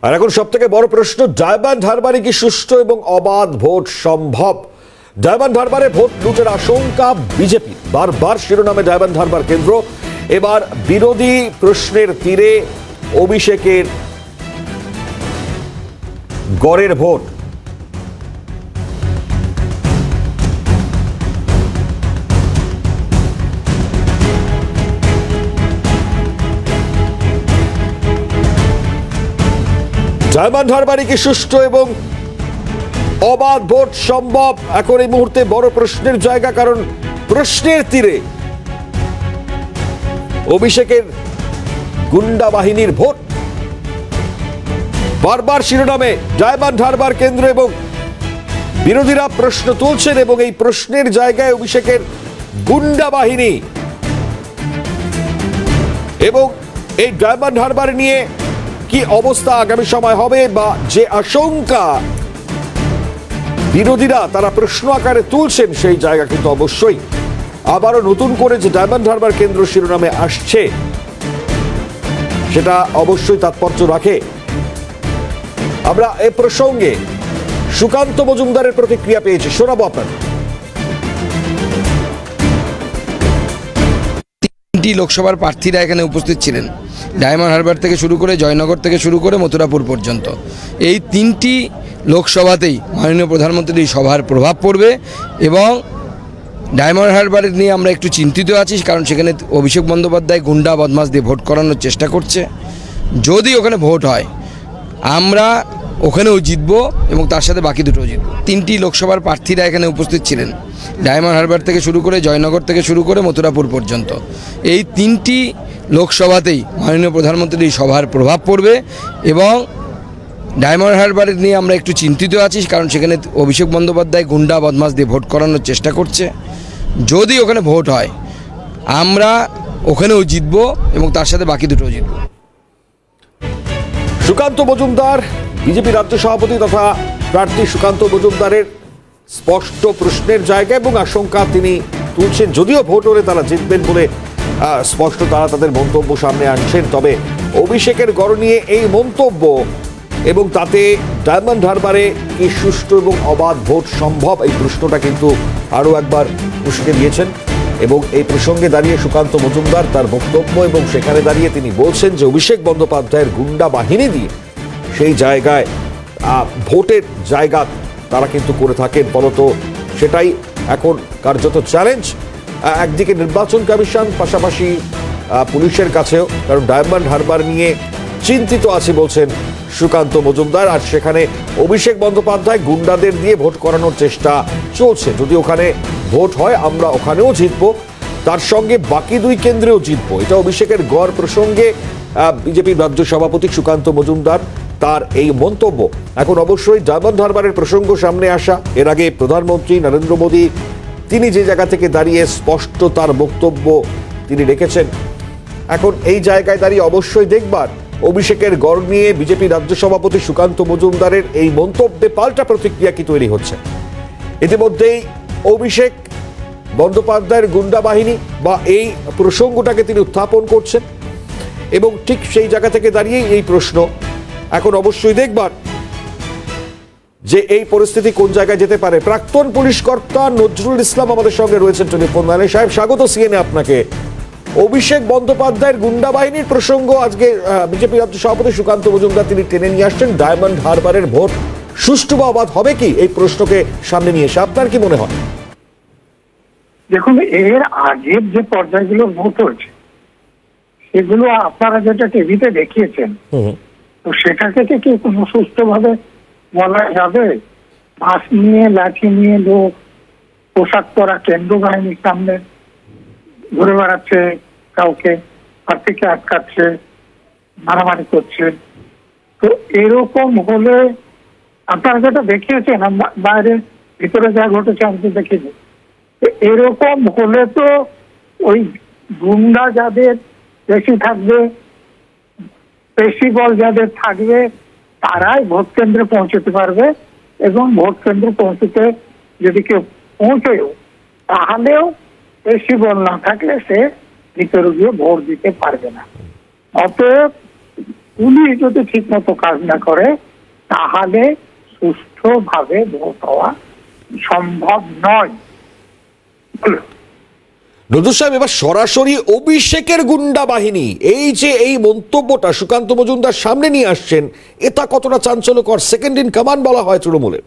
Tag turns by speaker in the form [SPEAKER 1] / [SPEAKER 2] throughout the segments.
[SPEAKER 1] আর এখন সবথেকে বড় প্রশ্ন, ডায়মন্ড হারবারে কি সুষ্ঠু এবং অবাধ ভোট সম্ভব? ডায়মন্ড হারবারে ভোট লুটের আশঙ্কা বিজেপি, বারবার শিরোনামে ডায়মন্ড হারবার কেন্দ্র। এবার বিরোধী প্রশ্নের তীরে অভিষেকের গড়ের ভোট। ডায়মন্ড হারবারে কি সুষ্ঠু এবং অবাধ ভোট সম্ভব? এখন এই মুহূর্তে বড় প্রশ্নের জায়গা, কারণ প্রশ্নের তীরে অভিষেকের গুন্ডা বাহিনীর ভোট। বারবার শিরোনামে ডায়মন্ড হারবার কেন্দ্র এবং বিরোধীরা প্রশ্ন তুলছেন, এবং এই প্রশ্নের জায়গায় অভিষেকের গুন্ডা বাহিনী এবং এই ডায়মন্ড হারবার নিয়ে কি অবস্থা আগামী সময় হবে, বা যে আশঙ্কা বিরোধীরা তারা প্রশ্ন আকারে তুলছেন, সেই জায়গা কিন্তু অবশ্যই আবারও নতুন করে যে ডায়মন্ড হারবার কেন্দ্র শিরোনামে আসছে, সেটা অবশ্যই তাৎপর্য রাখে। আমরা এ প্রসঙ্গে সুকান্ত মজুমদারের প্রতিক্রিয়া পেয়েছি, শোনাবো আপনার।
[SPEAKER 2] তিনটি লোকসভার প্রার্থীরা এখানে উপস্থিত ছিলেন, ডায়মন্ড হারবার থেকে শুরু করে জয়নগর থেকে শুরু করে মথুরাপুর পর্যন্ত। এই তিনটি লোকসভাতেই মাননীয় প্রধানমন্ত্রীর সভার প্রভাব পড়বে, এবং ডায়মন্ড হারবার নিয়ে আমরা একটু চিন্তিত আছি, কারণ সেখানে অভিষেক বন্দ্যোপাধ্যায় গুন্ডা বদমাশ দিয়ে ভোট করানোর চেষ্টা করছে। যদি ওখানে ভোট হয়, আমরা ওখানেও জিতব এবং তার সাথে বাকি দুটোও জিতব। তিনটি লোকসভার প্রার্থীরা এখানে উপস্থিত ছিলেন, ডায়মন্ড হারবার থেকে শুরু করে জয়নগর থেকে শুরু করে মথুরাপুর পর্যন্ত। এই তিনটি লোকসভাতেই মাননীয় প্রধানমন্ত্রীর সভার প্রভাব পড়বে, এবং ডায়মন্ড হারবার নিয়ে আমরা একটু চিন্তিত আছি, কারণ সেখানে অভিষেক বন্দ্যোপাধ্যায় গুন্ডা বদমাশ দিয়ে ভোট করানোর চেষ্টা করছে। যদি ওখানে ভোট হয়, আমরা ওখানেও জিতব এবং তার সাথে বাকি দুটোও জিতব।
[SPEAKER 1] সুকান্ত মজুমদার, বিজেপি রাজ্য সভাপতি তথা প্রার্থী সুকান্ত মজুমদারের স্পষ্ট প্রশ্নের জায়গা এবং আশঙ্কা তিনি তুলছেন। যদিও ভোট হলে তারা জিতবেন বলে স্পষ্ট তারা তাদের মন্তব্য সামনে আনছেন, তবে অভিষেকের গড় নিয়ে এই মন্তব্য এবং তাতে ডায়মন্ড হারবারে কি সুষ্ঠু এবং অবাধ ভোট সম্ভব, এই প্রশ্নটা কিন্তু আরও একবার উস্কে দিয়েছেন। এবং এই প্রসঙ্গে দাঁড়িয়ে সুকান্ত মজুমদার তার বক্তব্য, এবং সেখানে দাঁড়িয়ে তিনি বলছেন যে অভিষেক বন্দ্যোপাধ্যায়ের গুন্ডা বাহিনী দিয়ে সেই জায়গায় ভোটের জায়গা তারা কিন্তু করে থাকেন। ফলত সেটাই এখন কার্যত চ্যালেঞ্জ একদিকে নির্বাচন কমিশন, পাশাপাশি পুলিশের কাছেও, কারণ ডায়মন্ড হারবার নিয়ে চিন্তিত আছে বলছেন সুকান্ত মজুমদার। আর সেখানে অভিষেক বন্দ্যোপাধ্যায় গুন্ডাদের দিয়ে ভোট করানোর চেষ্টা চলছে। যদি ওখানে ভোট হয়, আমরা ওখানেও জিতবো, তার সঙ্গে বাকি দুই কেন্দ্রেও জিতবো। এটা অভিষেকের গড় প্রসঙ্গে বিজেপির রাজ্য সভাপতি সুকান্ত মজুমদার তার এই মন্তব্য। এখন অবশ্যই ডায়মন্ড হারবারের প্রসঙ্গ সামনে আসা, এর আগে প্রধানমন্ত্রী নরেন্দ্র মোদী তিনি যে জায়গা থেকে দাঁড়িয়ে স্পষ্ট তার বক্তব্য তিনি রেখেছেন, এখন এই জায়গায় দাঁড়িয়ে অবশ্যই দেখবার অভিষেকের গড় নিয়ে বিজেপি রাজ্য সভাপতি সুকান্ত মজুমদারের এই মন্তব্যে পাল্টা প্রতিক্রিয়া কি তৈরি হচ্ছে। ইতিমধ্যেই অভিষেক বন্দ্যোপাধ্যায়ের গুন্ডা বাহিনী বা এই প্রসঙ্গটাকে তিনি উত্থাপন করছেন, এবং ঠিক সেই জায়গা থেকে দাঁড়িয়েই এই প্রশ্ন এখন অবশ্যই দেখবার যে এই পরিস্থিতি কোন জায়গায় যেতে পারে। প্রাক্তন পুলিশ কর্তা নজরুল ইসলাম আমাদের সঙ্গে রয়েছেন টেলিফোন লাইনে। সাহেব, স্বাগত সিএনএ আপনাকে। অভিষেক বন্দ্যোপাধ্যায়ের গুন্ডা বাহিনীর প্রসঙ্গ আজকে বিজেপি রাজ্য সভাপতি সুকান্ত মজুমদার তিনি টেনে নিয়ে আসছেন। ডায়মন্ড হারবারের ভোট সুষ্ঠু বা অবাধ হবে কি, এই প্রশ্নকে সামনে নিয়ে এসে আপনার কি মনে হয়?
[SPEAKER 3] দেখুন, এর আগের যে পর্যায়গুলো ভোট হয়েছে সেগুলো আপনারা যেটা টিভিতে দেখিয়েছেন, তো সেটাকে কি কোনো সুষ্ঠুভাবে বলা যাবে? বাস নিয়ে, লাঠি নিয়ে লোক পোশাক পরা কেন্দ্র বাহিনীর সামনে ঘুরে বেড়াচ্ছে, কাউকে হাত থেকে আটকাচ্ছে, মারামারি করছে। তো এরকম হলে আপনারা যেটা দেখিয়েছেন, বাইরে ভিতরে যা ঘটেছে আমি তো দেখিনি। এরকম হলে তো ওই গুন্ডা যাদের বেশি থাকবে, বেশি বল যাদের থাকবে, তারাই ভোট কেন্দ্রে পৌঁছতে পারবে, এবং ভোট কেন্দ্রে পৌঁছতে যদি কেউ পৌঁছেও, তাহলেও বেশি বল না থাকলে সে ভিতরে গিয়ে ভোট দিতে পারবে না। অতএব পুলিশ যদি ঠিক মতো কাজ না করে তাহলে সুষ্ঠুভাবে ভোট হওয়া সম্ভব নয়।
[SPEAKER 1] নজরুল সাহেব, এবার সরাসরি অভিষেকের গুন্ডা বাহিনী এই যে এই মন্তব্যটা সুকান্ত মজুমদার সামনে নিয়ে আসছেন, এটা কতটা চাঞ্চল্যকর? সেকেন্ড ইন কমান্ড বলা হয় তৃণমূলের।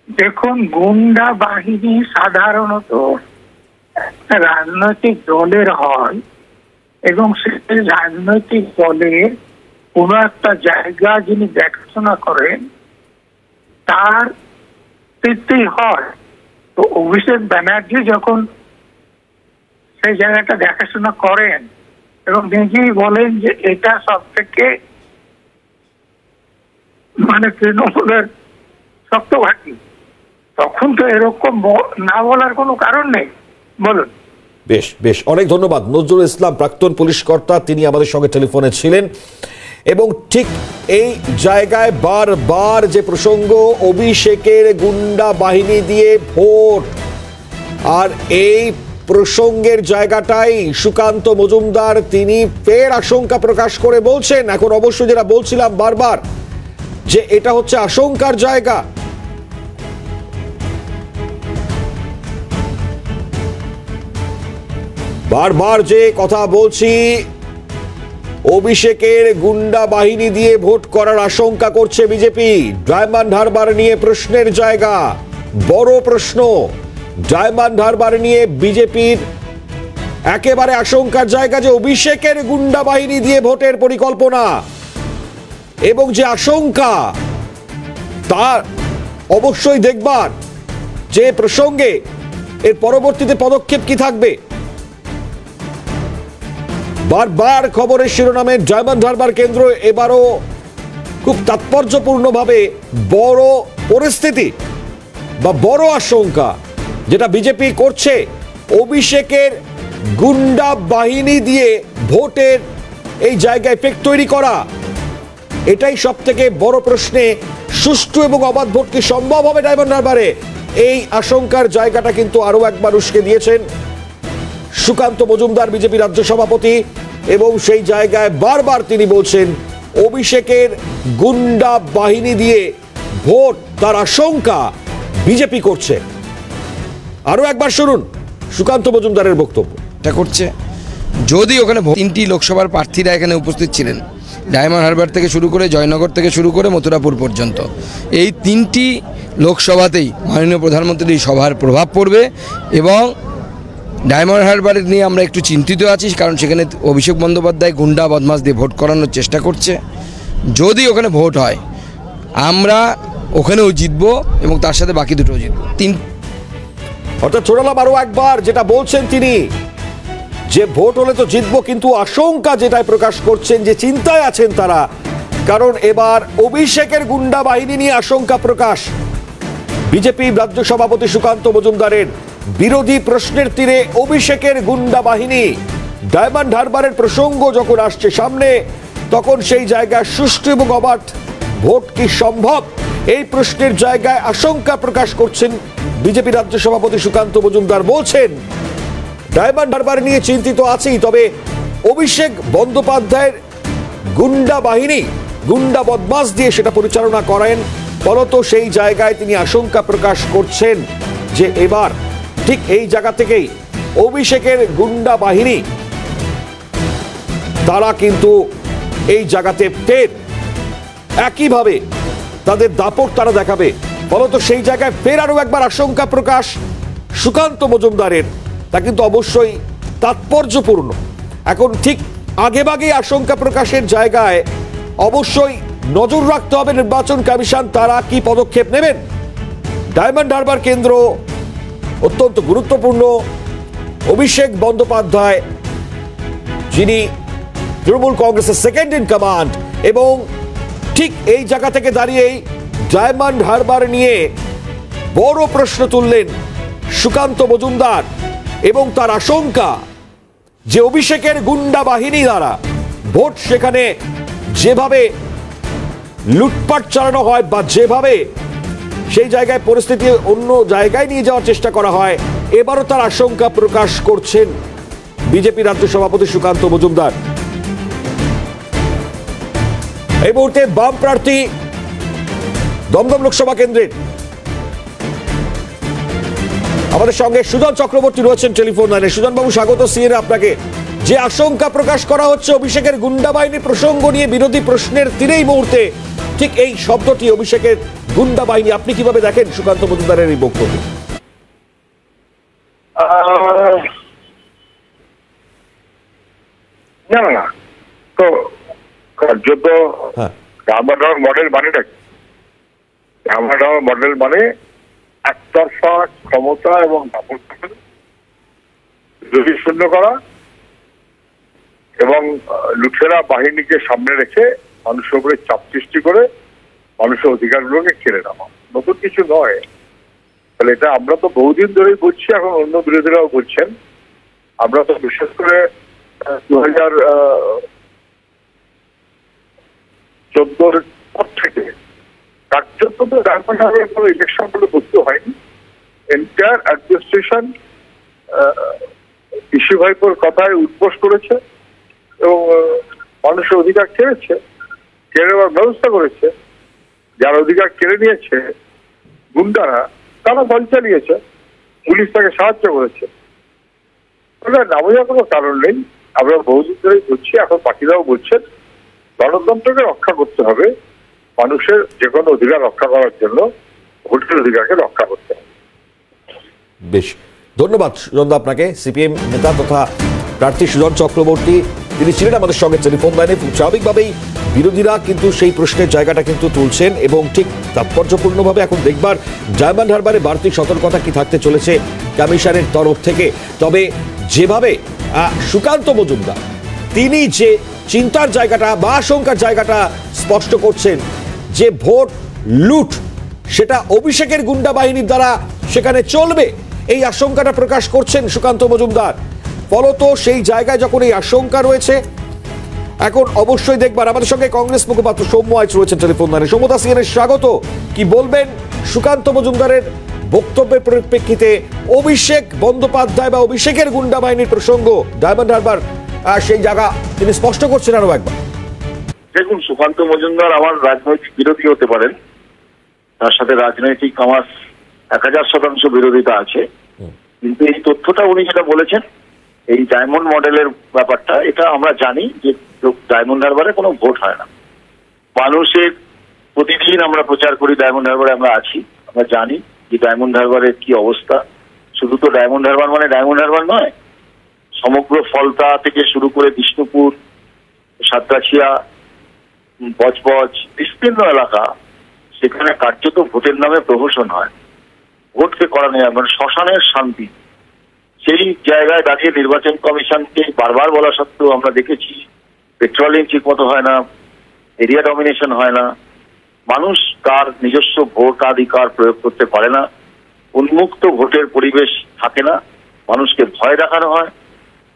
[SPEAKER 3] দেখুন, গুন্ডা বাহিনী সাধারণত একটা রাজনৈতিক দলের হয় এবং সেই রাজনৈতিক দলের কোন একটা জায়গা যিনি দেখাশোনা করেন তার ক্ষেত্রেই হয়। তো অভিষেক ব্যানার্জি যখন সেই জায়গাটা দেখাশোনা করেন এবং নিজেই বলেন যে এটা সব থেকে তৃণমূলের শক্ত ঘাঁটি, তখন তো এরকম না বলার কোনো কারণ নেই। বলুন।
[SPEAKER 1] বেশ বেশ, অনেক ধন্যবাদ। নজরুল ইসলাম, প্রাক্তন পুলিশ কর্তা, তিনি আমাদের সঙ্গে টেলিফোনে ছিলেন। এবং ঠিক এই জায়গায় বারবার যে প্রসঙ্গ অভিষেকের গুন্ডা বাহিনী দিয়ে ভোট, আর এই প্রসঙ্গের জায়গাটাই সুকান্ত মজুমদার তিনি ফের আশঙ্কা প্রকাশ করে বলছেন, এখন অবশ্যই যেটা বলছিলাম বারবার, যে এটা হচ্ছে আশঙ্কার জায়গা। বারবার যে কথা বলছি, অভিষেকের গুন্ডা বাহিনী দিয়ে ভোট করার আশঙ্কা করছে বিজেপি। ডায়মন্ড হারবার নিয়ে প্রশ্নের জায়গা, বড় প্রশ্ন। ডায়মন্ড হারবার নিয়ে বিজেপির একেবারে আশঙ্কার জায়গা যে অভিষেকের গুন্ডা বাহিনী দিয়ে ভোটের পরিকল্পনা, এবং যে আশঙ্কা তার অবশ্যই দেখবার যে প্রসঙ্গে এর পরবর্তীতে পদক্ষেপ কি থাকবে। বারবার খবরের শিরোনামে ডায়মন্ড হারবার কেন্দ্র এবারও খুব তাৎপর্যপূর্ণভাবে বড় পরিস্থিতি বা বড় আশঙ্কা যেটা বিজেপি করছে, অভিষেকের গুন্ডা বাহিনী দিয়ে ভোটের এই জায়গায় এফেক্ট তৈরি করা। এটাই সব থেকে বড় প্রশ্নে, সুষ্ঠু এবং অবাধ ভোট কি সম্ভব হবে ডায়মন্ড হারবারে? এই আশঙ্কার জায়গাটা কিন্তু আরো একবার উস্কে দিয়েছেন সুকান্ত মজুমদার, বিজেপি রাজ্য সভাপতি, এবং সেই জায়গায় বারবার তিনি বলছেন অভিষেকের গুন্ডা বাহিনী দিয়ে ভোট তার আশঙ্কা বিজেপি করছে। আরো একবার শুনুন সুকান্ত মজুমদারের বক্তব্য।
[SPEAKER 2] এটা করছে যদি ওখানে তিনটি লোকসভার প্রার্থীরা এখানে উপস্থিত ছিলেন, ডায়মন্ড হারবার থেকে শুরু করে, জয়নগর থেকে শুরু করে মথুরাপুর পর্যন্ত, এই তিনটি লোকসভাতেই মাননীয় প্রধানমন্ত্রীর সভার প্রভাব পড়বে। এবং ডায়মন্ড হারবার নিয়ে আমরা একটু চিন্তিত আছি, কারণ সেখানে অভিষেক বন্দ্যোপাধ্যায় গুন্ডা বদমাশ দিয়ে ভোট করানোর চেষ্টা করছে। যদি ওখানে ভোট হয় আমরা ওখানেও জিতবো এবং তার সাথে বাকি দুটোও জিতবো।
[SPEAKER 1] অর্থাৎ ছোড়ালাম আরো একবার যেটা বলছেন তিনি, যে ভোট হলে তো জিতবো, কিন্তু আশঙ্কা যেটাই প্রকাশ করছেন, যে চিন্তায় আছেন তারা, কারণ এবার অভিষেকের গুন্ডা বাহিনী নিয়ে আশঙ্কা প্রকাশ। বিজেপি রাজ্য সভাপতি সুকান্ত মজুমদারের বিরোধী প্রশ্নের তীরে অভিষেকের গুন্ডা বাহিনী, ডায়মন্ড হারবারের প্রসঙ্গ যখন আসছে সামনে, তখন সেই জায়গায় সুষ্ঠু এবং অবাধ ভোট কি সম্ভব, এই প্রশ্নের জায়গায় আশঙ্কা প্রকাশ করছেন বিজেপি রাজ্য সভাপতি সুকান্ত মজুমদার। বলছেন ডায়মন্ড হারবার নিয়ে চিন্তিত আছেই, তবে অভিষেক বন্দ্যোপাধ্যায়ের গুন্ডা বাহিনী, গুন্ডা বদমাশ দিয়ে সেটা পরিচালনা করেন, ফলত সেই জায়গায় তিনি আশঙ্কা প্রকাশ করছেন যে এবার ঠিক এই জায়গা থেকেই অভিষেকের গুন্ডা বাহিনী তারা কিন্তু এই জায়গাতে ফের একইভাবে তাদের দাপট তারা দেখাবে, ফলত সেই জায়গায় ফের আরো একবার আশঙ্কা প্রকাশ সুকান্ত মজুমদারের। তা কিন্তু অবশ্যই তাৎপর্যপূর্ণ। এখন ঠিক আগেভাগে আশঙ্কা প্রকাশের জায়গায় অবশ্যই নজর রাখতে হবে নির্বাচন কমিশন তারা কি পদক্ষেপ নেবেন। ডায়মন্ড হারবার কেন্দ্র অত্যন্ত গুরুত্বপূর্ণ। অভিষেক বন্দ্যোপাধ্যায় যিনি তৃণমূল কংগ্রেসের সেকেন্ড ইন কমান্ড, এবং ঠিক এই জায়গা থেকে দাঁড়িয়েই ডায়মন্ড হারবার নিয়ে বড় প্রশ্ন তুললেন সুকান্ত মজুমদার, এবং তার আশঙ্কা যে অভিষেকের গুন্ডা বাহিনী দ্বারা ভোট সেখানে যেভাবে লুটপাট চালানো হয় বা যেভাবে সেই জায়গায় পরিস্থিতি অন্য জায়গায় নিয়ে যাওয়ার চেষ্টা করা হয়, এবারও তার আশঙ্কা প্রকাশ করছেন বিজেপি রাজ্য সভাপতি সুকান্ত মজুমদার। এই মুহূর্তে বাম প্রার্থী দমদম লোকসভা কেন্দ্রের আমাদের সঙ্গে সুজন চক্রবর্তী রয়েছেন টেলিফোন লাইনে। সুজন বাবু, স্বাগত সিএনএ আপনাকে। যে আশঙ্কা প্রকাশ করা হচ্ছে অভিষেকের গুন্ডা বাহিনী প্রসঙ্গ নিয়ে বিরোধী প্রশ্নের তীরেই মুহূর্তে ঠিক এই শব্দটি অভিষেকের গুন্ডা বাহিনী, আপনি কিভাবে দেখেন সুকান্ত মজুমদারের এই বক্তব্য?
[SPEAKER 4] না তো কার্যত রামাডার মডেল মানেটা কি? রামাডার মডেল মানে একতরফা ক্ষমতা এবং বিরোধী শূন্য করা এবং লুটেরা বাহিনীকে সামনে রেখে মানুষের উপরে চাপ সৃষ্টি করে মানুষের অধিকারগুলোকে কেড়ে নেওয়া, নতুন কিছু নয়। তাহলে এটা আমরা তো বহুদিন ধরেই বলছি, এখন অন্য বিরোধীরাও বলছেন। আমরা তো বিশেষ করে 2014 পর থেকে কার্যত তো ডায়মন্ড হারবারের কোনো ইলেকশন গুলো করতে হয়নি। এন্টায়ার অ্যাডমিনিস্ট্রেশন কৃষি ভাইপোর কথায় উদ্বোস করেছে এবং মানুষের অধিকার কেড়ে নেওয়ার ব্যবস্থা করেছে। যার অধিকার কেড়ে নিয়েছে গুন্ডারা, তারা দল চালিয়েছে, পুলিশ তাকে সাহায্য করেছে। নামে কোনো কারণ নেই। আমরা বহুদিন ধরেই বলছি, এখন বাকিরাও বলছেন, গণতন্ত্রকে রক্ষা করতে হবে। মানুষের যে কোনো অধিকার রক্ষা করার জন্য ভোটের অধিকারকে রক্ষা করতে হবে।
[SPEAKER 1] বেশ, ধন্যবাদ সুজন আপনাকে। সিপিএম নেতা তথা প্রার্থী সুজন চক্রবর্তী তিনি ছিলেন আমাদের সঙ্গে টেলিফোন লাইনে। স্বাভাবিকভাবেই বিরোধীরা কিন্তু সেই প্রশ্নের জায়গাটা কিন্তু তুলছেন এবং ঠিক তাৎপর্যপূর্ণভাবে এখন দেখবার ডায়মন্ড হারবারে বাড়তি সতর্কতা কি থাকতে চলেছে কমিশনের তরফ থেকে। তবে যেভাবে সুকান্ত মজুমদার তিনি যে চিন্তার জায়গাটা বা আশঙ্কার জায়গাটা স্পষ্ট করছেন, যে ভোট লুট সেটা অভিষেকের গুন্ডা বাহিনীর দ্বারা সেখানে চলবে, এই আশঙ্কাটা প্রকাশ করছেন সুকান্ত মজুমদার। ফলত সেই জায়গায় যখন এই আশঙ্কা রয়েছে, এখন অবশ্যই দেখবার আমাদের সঙ্গে কংগ্রেস মুখপাত্র সৌম্য আইচ রয়েছেন টেলিফোন লাইনে। সৌম্যদা, সিএনএর স্বাগত। কি বলবেন সুকান্ত মজুমদারের বক্তব্যের পরিপ্রেক্ষিতে অভিষেক বন্দ্যোপাধ্যায় বা অভিষেকের গুন্ডা বাহিনীর প্রসঙ্গ ডায়মন্ড হারবার সেই জায়গা তিনি স্পষ্ট করছেন আরো একবার?
[SPEAKER 4] দেখুন, সুকান্ত মজুমদার আমার রাজনৈতিক বিরোধী হতে পারেন, তার সাথে রাজনৈতিক আমার 1000% বিরোধিতা আছে, কিন্তু এই তথ্যটা উনি যেটা বলেছেন এই ডায়মন্ড মডেলের ব্যাপারটা, এটা আমরা জানি যে ডায়মন্ড হারবারে কোনো ভোট হয় না। মানুষের প্রতিদিন আমরা প্রচার করি, ডায়মন্ড হারবারে আমরা আছি, আমরা জানি যে ডায়মন্ড হারবারের কি অবস্থা। শুধু তো ডায়মন্ড হারবার মানে ডায়মন্ড হারবার নয়, সমগ্র ফলতা থেকে শুরু করে বিষ্ণুপুর, সাতগাছিয়া, বজবজ, বিস্তীর্ণ এলাকা, সেখানে কার্যত ভোটের নামে প্রহসন হয়। ভোটকে করা নেই, মানে শ্মশানের শান্তি। সেই জায়গায় দাঁড়িয়ে নির্বাচন কমিশনকে বারবার বলা সত্ত্বেও আমরা দেখেছি পেট্রোলিং ঠিক মতো হয় না, এরিয়া ডমিনেশন হয় না, মানুষ তার নিজস্ব ভোটাধিকার প্রয়োগ করতে পারে না, উন্মুক্ত ভোটের পরিবেশ থাকে না, মানুষকে ভয় দেখানো হয়।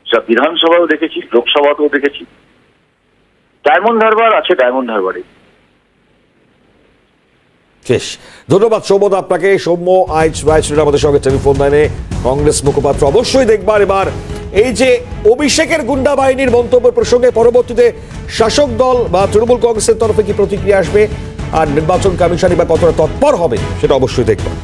[SPEAKER 4] যা বিধানসভাও দেখেছি, লোকসভাতেও দেখেছি। ডায়মন্ড হারবার আছে ডায়মন্ড হারবারে।
[SPEAKER 1] শেষ। ধন্যবাদ সৌম্যদা আপনাকে। সৌম্য আইচ আমাদের সঙ্গে টেলিফোন লাইনে। কংগ্রেস মুখপাত্র অবশ্যই দেখবার এবার এই যে অভিষেকের গুন্ডা বাহিনীর মন্তব্য প্রসঙ্গে পরবর্তীতে শাসক দল বা তৃণমূল কংগ্রেসের তরফে কি প্রতিক্রিয়া আসবে আর নির্বাচন কমিশন বা কতটা তৎপর হবে সেটা অবশ্যই দেখবার।